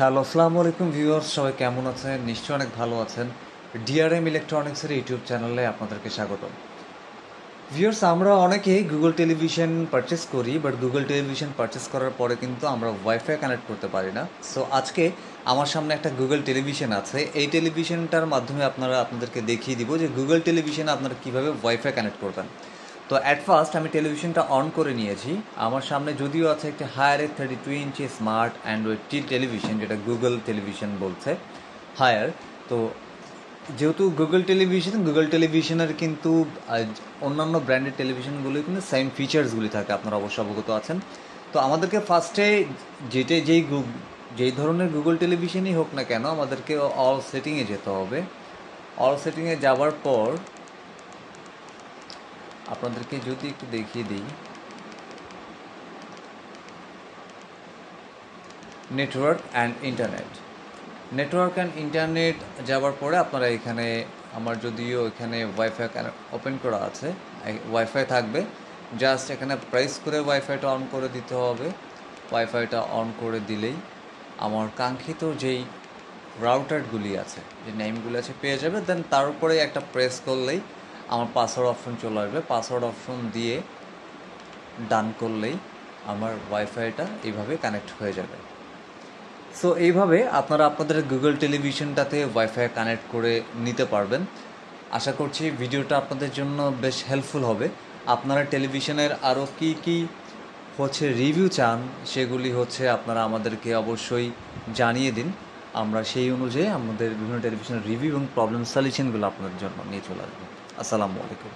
Hello, আসসালামু আলাইকুম viewers, সবাই কেমন আছেন? নিশ্চয়ই অনেক ভালো আছেন। ডিআরএম ইলেকট্রনিক্সের ইউটিউব চ্যানেলে আপনাদেরকে স্বাগতম। ভিউয়ার্স, আমরা অনেকেই গুগল টেলিভিশন পারচেস করি, বাট গুগল টেলিভিশন পারচেস করার পরে কিন্তু আমরা ওয়াইফাই কানেক্ট করতে পারি না। সো আজকে আমার সামনে একটা গুগল টেলিভিশন আছে। এই টেলিভিশনটার মাধ্যমে আপনাদেরকে দেখিয়ে দিব যে গুগল টেলিভিশনে আপনারা কীভাবে ওয়াইফাই কানেক্ট করবেন। তো অ্যাট ফার্স্ট আমি টেলিভিশনটা অন করে নিয়েছি। আমার সামনে যদিও আছে একটি হায়ারের 32 ইঞ্চি স্মার্ট অ্যান্ড্রয়েড টেলিভিশন, যেটা গুগল টেলিভিশন বলছে হায়ার। তো যেহেতু গুগল টেলিভিশনের কিন্তু অন্যান্য ব্র্যান্ডের টেলিভিশনগুলো কিন্তু সেম ফিচার্সগুলি থাকে, আপনারা অবশ্য অবগত আছেন। তো আমাদেরকে ফার্স্টে যেই ধরনের গুগল টেলিভিশনই হোক না কেন, আমাদেরকে অল সেটিংয়ে যেতে হবে। অল সেটিংয়ে যাওয়ার পর আপনাদেরকে যদি একটু দেখিয়ে দিই, নেটওয়ার্ক অ্যান্ড ইন্টারনেট যাওয়ার পরে আপনারা এখানে, আমার যদিও এখানে ওয়াইফাই ওপেন করা আছে, ওয়াইফাই থাকবে। জাস্ট এখানে প্রেস করে ওয়াইফাইটা অন করে দিতে হবে। ওয়াইফাইটা অন করে দিলেই আমার কাঙ্ক্ষিত যেই রাউটারগুলি আছে, যে নেমগুলি আছে পেয়ে যাবে। দেন তার উপরে একটা প্রেস করলেই আমার পাসওয়ার্ড অপশন চলে আসবে। পাসওয়ার্ড অপশন দিয়ে ডান করলেই আমার ওয়াইফাইটা এইভাবে কানেক্ট হয়ে যাবে। সো এইভাবে আপনারা আপনাদের গুগল টেলিভিশনটাতে ওয়াইফাই কানেক্ট করে নিতে পারবেন। আশা করছি ভিডিওটা আপনাদের জন্য বেশ হেল্পফুল হবে। আপনারা টেলিভিশনের আরও কী রিভিউ চান, সেগুলি আপনারা আমাদেরকে অবশ্যই জানিয়ে দিন। আমরা সেই অনুযায়ী আমাদের বিভিন্ন টেলিভিশনের রিভিউ এবং প্রবলেম সলিউশনগুলো আপনাদের জন্য নিয়ে চলে আসবো। আসসালামু আলাইকুম।